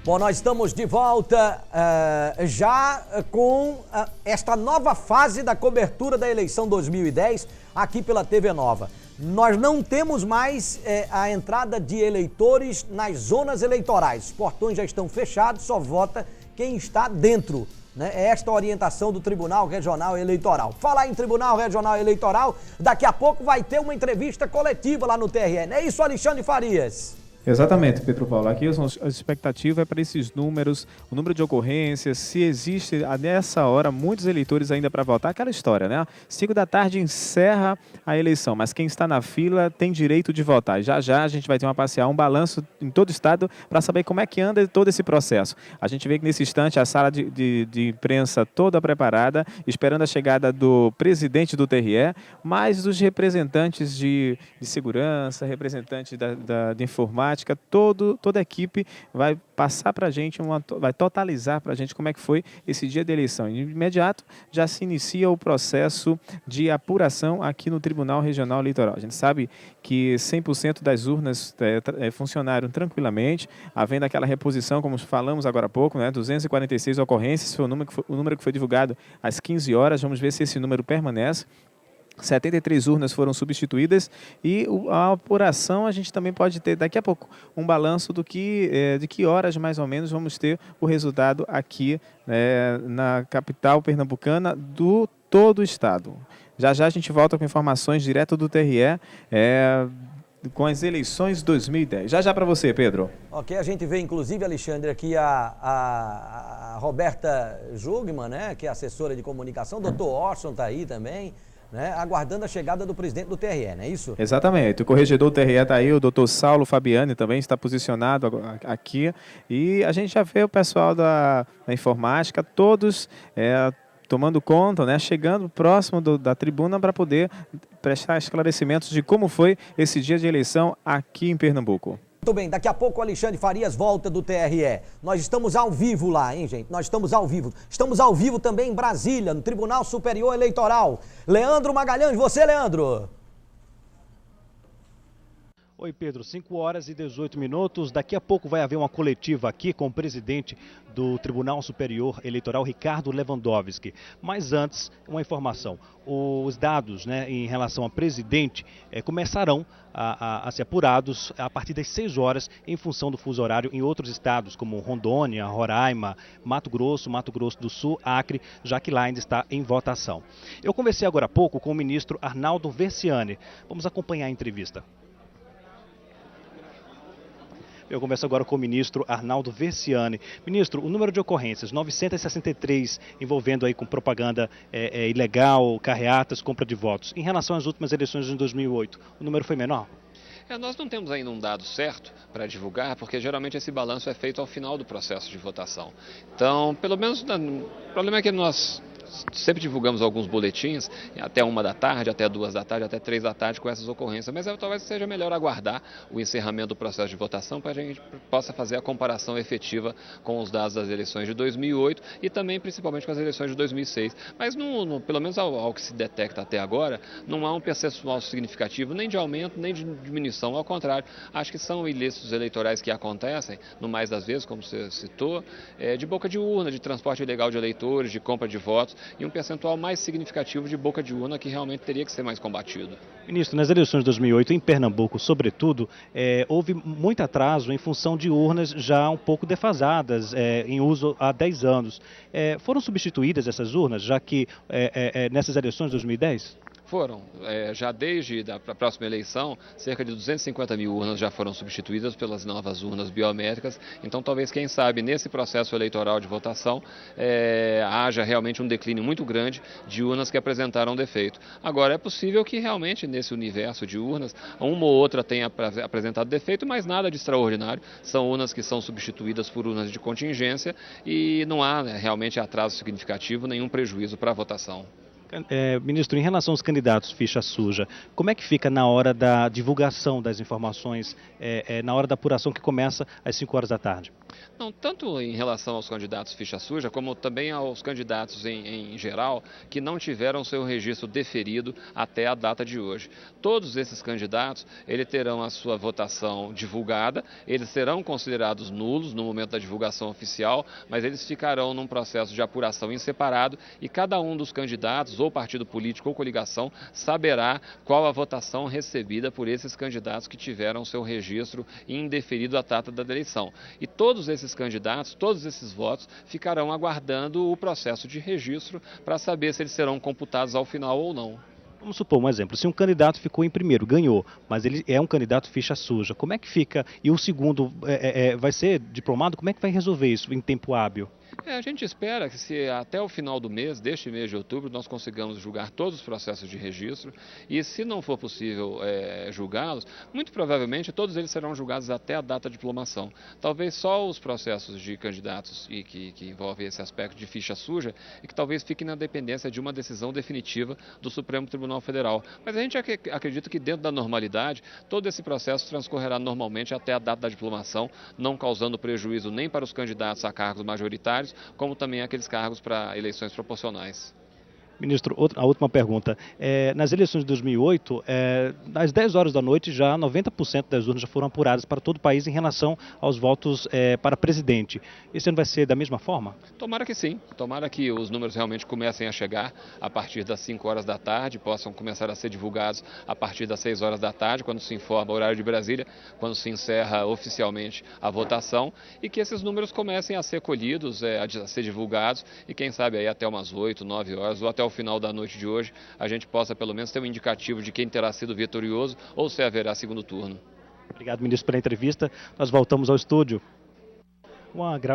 Bom, nós estamos de volta já com esta nova fase da cobertura da eleição 2010 aqui pela TV Nova. Nós não temos mais a entrada de eleitores nas zonas eleitorais. Os portões já estão fechados, só vota quem está dentro. Né? É esta a orientação do Tribunal Regional Eleitoral. Falar em Tribunal Regional Eleitoral, daqui a pouco vai ter uma entrevista coletiva lá no TRE. Não é isso, Alexandre Farias? Exatamente, Pedro Paulo. Aqui a expectativa é para esses números, o número de ocorrências, se existe nessa hora muitos eleitores ainda para votar, aquela história, né? 5 da tarde encerra a eleição, mas quem está na fila tem direito de votar. Já já a gente vai ter uma parcial, um balanço em todo o estado para saber como é que anda todo esse processo. A gente vê que nesse instante a sala de imprensa toda preparada, esperando a chegada do presidente do TRE, mais dos representantes de segurança, representantes de informática, toda a equipe vai passar para a gente, vai totalizar para a gente como é que foi esse dia de eleição. De imediato já se inicia o processo de apuração aqui no Tribunal Regional Eleitoral. A gente sabe que 100% das urnas funcionaram tranquilamente, havendo aquela reposição, como falamos agora há pouco, né, 246 ocorrências, foi o número que foi divulgado às 15 horas, vamos ver se esse número permanece. 73 urnas foram substituídas e a apuração a gente também pode ter daqui a pouco um balanço de que horas mais ou menos vamos ter o resultado aqui na capital pernambucana do todo o estado. Já já a gente volta com informações direto do TRE com as eleições 2010. Já já para você, Pedro. Ok, a gente vê inclusive, Alexandre, aqui a Roberta Jugman, né, que é assessora de comunicação, o doutor Orson está aí também. Né, aguardando a chegada do presidente do TRE, não é isso? Exatamente. O corregedor do TRE está aí, o doutor Saulo Fabiani também está posicionado aqui. E a gente já vê o pessoal da informática, todos tomando conta, né, chegando próximo da tribuna para poder prestar esclarecimentos de como foi esse dia de eleição aqui em Pernambuco. Muito bem, daqui a pouco o Alexandre Farias volta do TRE. Nós estamos ao vivo lá, hein, gente? Nós estamos ao vivo. Estamos ao vivo também em Brasília, no Tribunal Superior Eleitoral. Leandro Magalhães, você, Leandro? Oi, Pedro, 5 horas e 18 minutos. Daqui a pouco vai haver uma coletiva aqui com o presidente do Tribunal Superior Eleitoral, Ricardo Lewandowski. Mas antes, uma informação. Os dados, né, em relação ao presidente começarão a ser apurados a partir das 6 horas em função do fuso horário em outros estados, como Rondônia, Roraima, Mato Grosso do Sul, Acre, já que lá ainda está em votação. Eu conversei agora há pouco com o ministro Arnaldo Versiani. Vamos acompanhar a entrevista. Eu converso agora com o ministro Arnaldo Versiani. Ministro, o número de ocorrências, 963, envolvendo aí com propaganda ilegal, carreatas, compra de votos. Em relação às últimas eleições de 2008, o número foi menor? Nós não temos ainda um dado certo para divulgar, porque geralmente esse balanço é feito ao final do processo de votação. Então, pelo menos, o problema é que nós sempre divulgamos alguns boletins, até 1 da tarde, até 2 da tarde, até 3 da tarde com essas ocorrências, mas talvez seja melhor aguardar o encerramento do processo de votação para a gente possa fazer a comparação efetiva com os dados das eleições de 2008 e também principalmente com as eleições de 2006. Mas pelo menos ao que se detecta até agora, não há um percentual significativo nem de aumento nem de diminuição, ao contrário, acho que são ilícitos eleitorais que acontecem, no mais das vezes, como você citou, de boca de urna, de transporte ilegal de eleitores, de compra de votos, e um percentual mais significativo de boca de urna que realmente teria que ser mais combatido. Ministro, nas eleições de 2008, em Pernambuco, sobretudo, houve muito atraso em função de urnas já um pouco defasadas, em uso há 10 anos. Foram substituídas essas urnas, já que nessas eleições de 2010? Foram. Já desde a próxima eleição, cerca de 250 mil urnas já foram substituídas pelas novas urnas biométricas. Então, talvez, quem sabe, nesse processo eleitoral de votação, haja realmente um declínio muito grande de urnas que apresentaram defeito. Agora, é possível que realmente, nesse universo de urnas, uma ou outra tenha apresentado defeito, mas nada de extraordinário. São urnas que são substituídas por urnas de contingência e não há realmente atraso significativo, nenhum prejuízo para a votação. Ministro, em relação aos candidatos ficha suja, como é que fica na hora da divulgação das informações, na hora da apuração que começa às 5 horas da tarde? Não, tanto em relação aos candidatos ficha suja, como também aos candidatos em geral que não tiveram seu registro deferido até a data de hoje. Todos esses candidatos, eles terão a sua votação divulgada, eles serão considerados nulos no momento da divulgação oficial, mas eles ficarão num processo de apuração em separado e cada um dos candidatos, ou partido político ou coligação, saberá qual a votação recebida por esses candidatos que tiveram seu registro indeferido à data da eleição. E todos esses candidatos, todos esses votos, ficarão aguardando o processo de registro para saber se eles serão computados ao final ou não. Vamos supor um exemplo, se um candidato ficou em primeiro, ganhou, mas ele é um candidato ficha suja, como é que fica? E o segundo vai ser diplomado, como é que vai resolver isso em tempo hábil? A gente espera que se até o final do mês, deste mês de outubro, nós consigamos julgar todos os processos de registro e se não for possível julgá-los, muito provavelmente todos eles serão julgados até a data de diplomação. Talvez só os processos de candidatos e que envolvem esse aspecto de ficha suja e que talvez fiquem na dependência de uma decisão definitiva do Supremo Tribunal Federal. Mas a gente acredita que dentro da normalidade, todo esse processo transcorrerá normalmente até a data da diplomação, não causando prejuízo nem para os candidatos a cargos majoritários, como também aqueles cargos para eleições proporcionais. Ministro, a última pergunta. Nas eleições de 2008, às 10 horas da noite, já 90% das urnas já foram apuradas para todo o país em relação aos votos para presidente. Esse ano vai ser da mesma forma? Tomara que sim. Tomara que os números realmente comecem a chegar a partir das 5 horas da tarde, possam começar a ser divulgados a partir das 6 horas da tarde, quando se informa o horário de Brasília, quando se encerra oficialmente a votação, e que esses números comecem a ser colhidos, a ser divulgados, e quem sabe aí até umas 8, 9 horas, ou até o final da noite de hoje, a gente possa pelo menos ter um indicativo de quem terá sido vitorioso ou se haverá segundo turno. Obrigado, ministro, pela entrevista. Nós voltamos ao estúdio.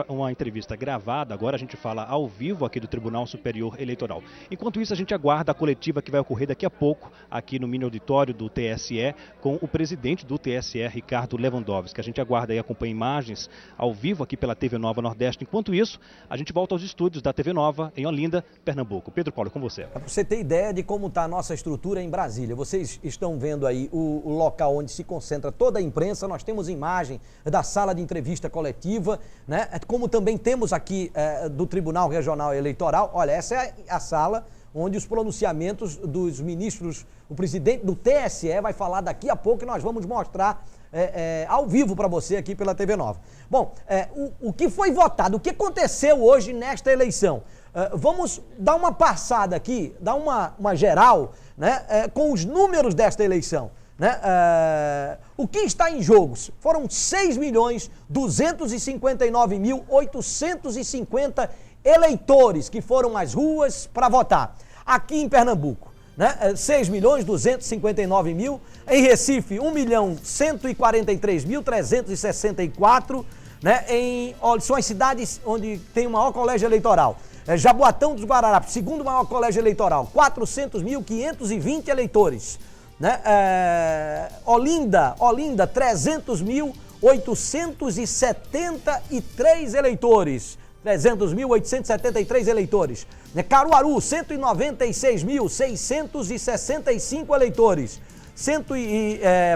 Uma entrevista gravada, agora a gente fala ao vivo aqui do Tribunal Superior Eleitoral. Enquanto isso, a gente aguarda a coletiva que vai ocorrer daqui a pouco aqui no mini auditório do TSE com o presidente do TSE, Ricardo Lewandowski. A gente aguarda e acompanha imagens ao vivo aqui pela TV Nova Nordeste. Enquanto isso, a gente volta aos estúdios da TV Nova em Olinda, Pernambuco. Pedro Paulo, com você. Para você ter ideia de como está a nossa estrutura em Brasília, vocês estão vendo aí o local onde se concentra toda a imprensa. Nós temos imagem da sala de entrevista coletiva, né? Como também temos aqui do Tribunal Regional Eleitoral. Olha, essa é a sala onde os pronunciamentos dos ministros, o presidente do TSE vai falar daqui a pouco e nós vamos mostrar ao vivo para você aqui pela TV Nova. Bom, o que foi votado, o que aconteceu hoje nesta eleição? Vamos dar uma passada aqui, dar uma geral, né, com os números desta eleição. Né? O que está em jogo? Foram 6.259.850 eleitores que foram às ruas para votar. Aqui em Pernambuco, né? 6.259.000. Em Recife, 1.143.364. Né? São as cidades onde tem o maior colégio eleitoral. Jaboatão dos Guararapes, segundo maior colégio eleitoral, 400.520 eleitores. Né? Olinda, 300.873 eleitores. 300.873 eleitores. Caruaru, 196.665 eleitores.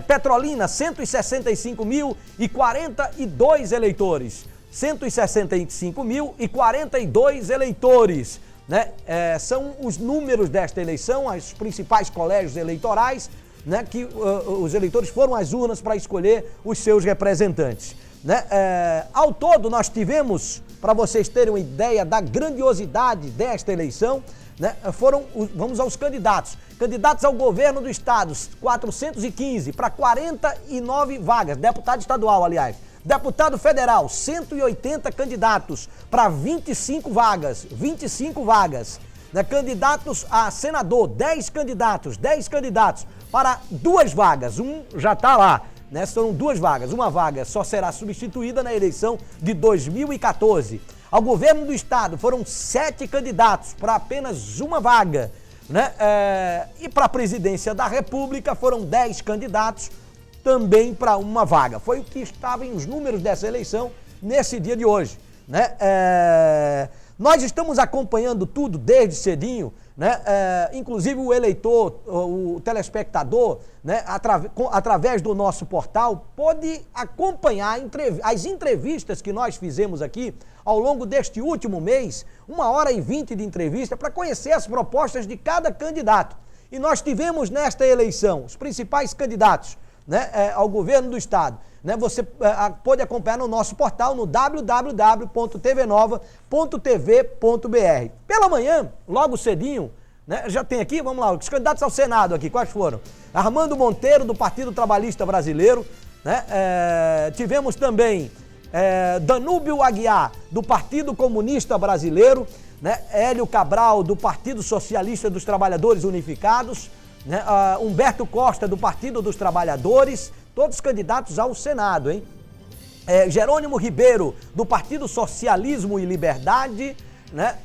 Petrolina, 165.042 eleitores. 165.042 eleitores. Né? São os números desta eleição, os principais colégios eleitorais, né? Que os eleitores foram às urnas para escolher os seus representantes. Né? Ao todo, nós tivemos, para vocês terem uma ideia da grandiosidade desta eleição, né? Vamos aos candidatos. Candidatos ao governo do estado, 415 para 49 vagas, deputado estadual, aliás. Deputado federal, 180 candidatos para 25 vagas. Né? Candidatos a senador, 10 candidatos para 2 vagas. Um já está lá, né? São 2 vagas. Uma vaga só será substituída na eleição de 2014. Ao governo do estado foram 7 candidatos para apenas uma vaga. Né? E para a presidência da República foram 10 candidatos também para uma vaga. Foi o que estava em os números dessa eleição nesse dia de hoje. Né? Nós estamos acompanhando tudo desde cedinho, né? Inclusive o eleitor, o telespectador, né? Através do nosso portal, pode acompanhar as entrevistas que nós fizemos aqui ao longo deste último mês, 1h20 de entrevista, para conhecer as propostas de cada candidato. E nós tivemos nesta eleição os principais candidatos, né, ao governo do estado. Né, você pode acompanhar no nosso portal no www.tvnova.tv.br. Pela manhã, logo cedinho, né, já tem aqui, vamos lá, os candidatos ao Senado aqui, quais foram? Armando Monteiro, do Partido Trabalhista Brasileiro, né, tivemos também Danúbio Aguiar, do Partido Comunista Brasileiro, né, Hélio Cabral, do Partido Socialista dos Trabalhadores Unificados, né, Humberto Costa, do Partido dos Trabalhadores, todos candidatos ao Senado, hein? Jerônimo Ribeiro, do Partido Socialismo e Liberdade, né?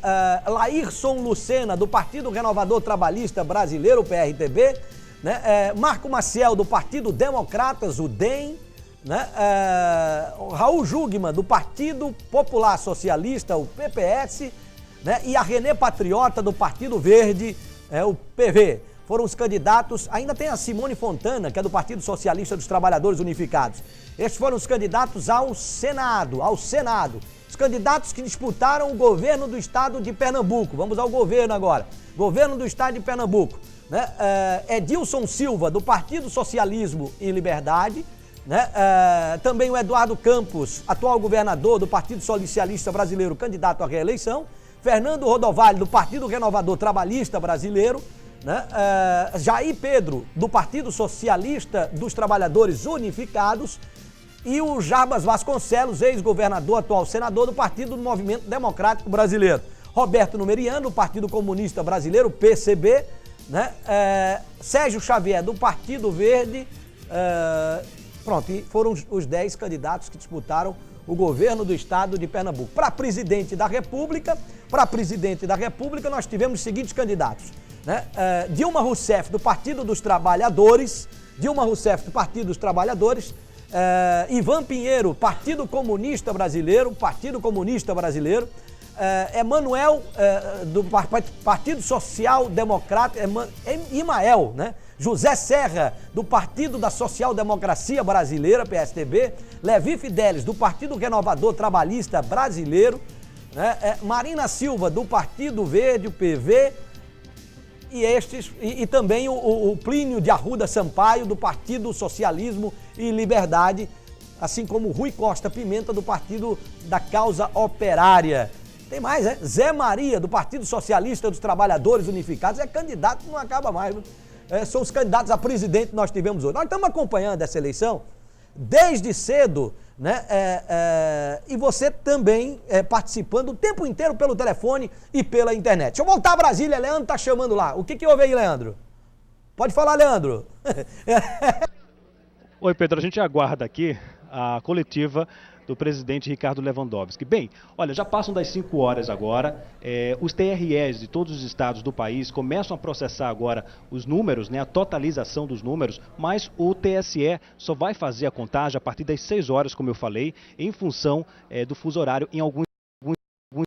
Laírson Lucena, do Partido Renovador Trabalhista Brasileiro, PRTB, né? Marco Maciel, do Partido Democratas, o DEM, né? Raul Jugman, do Partido Popular Socialista, o PPS, né? E a Renê Patriota, do Partido Verde, o PV. Foram os candidatos, ainda tem a Simone Fontana, que é do Partido Socialista dos Trabalhadores Unificados. Estes foram os candidatos ao Senado, Os candidatos que disputaram o governo do estado de Pernambuco. Vamos ao governo agora. Governo do estado de Pernambuco, né? Edilson Silva, do Partido Socialismo e Liberdade, né? Também o Eduardo Campos, atual governador do Partido Socialista Brasileiro, candidato à reeleição. Fernando Rodovalho, do Partido Renovador Trabalhista Brasileiro, né? Jair Pedro, do Partido Socialista dos Trabalhadores Unificados, e o Jarbas Vasconcelos, ex-governador, atual senador do Partido do Movimento Democrático Brasileiro. Roberto Numeriano, do Partido Comunista Brasileiro, PCB, né? Sérgio Xavier, do Partido Verde. Pronto, e foram os 10 candidatos que disputaram o governo do estado de Pernambuco. Para presidente da República, nós tivemos os seguintes candidatos, né? Dilma Rousseff, do Partido dos Trabalhadores, Ivan Pinheiro, Partido Comunista Brasileiro, Emanuel, do Partido Social Democrata, Imael, né? José Serra, do Partido da Social Democracia Brasileira, PSDB, Levi Fidelis, do Partido Renovador Trabalhista Brasileiro, né? Marina Silva, do Partido Verde, o PV, e também o Plínio de Arruda Sampaio, do Partido Socialismo e Liberdade, assim como o Rui Costa Pimenta, do Partido da Causa Operária. Tem mais, né? Zé Maria, do Partido Socialista dos Trabalhadores Unificados, é candidato que não acaba mais. São os candidatos a presidente que nós tivemos hoje. Nós estamos acompanhando essa eleição desde cedo, né? E você também participando o tempo inteiro pelo telefone e pela internet. Deixa eu voltar a Brasília, Leandro tá chamando lá. O que houve aí, Leandro? Pode falar, Leandro. Oi, Pedro, a gente aguarda aqui a coletiva do presidente Ricardo Lewandowski. Bem, olha, já passam das 5 horas agora, os TREs de todos os estados do país começam a processar agora os números, né, a totalização dos números, mas o TSE só vai fazer a contagem a partir das 6 horas, como eu falei, em função do fuso horário em alguns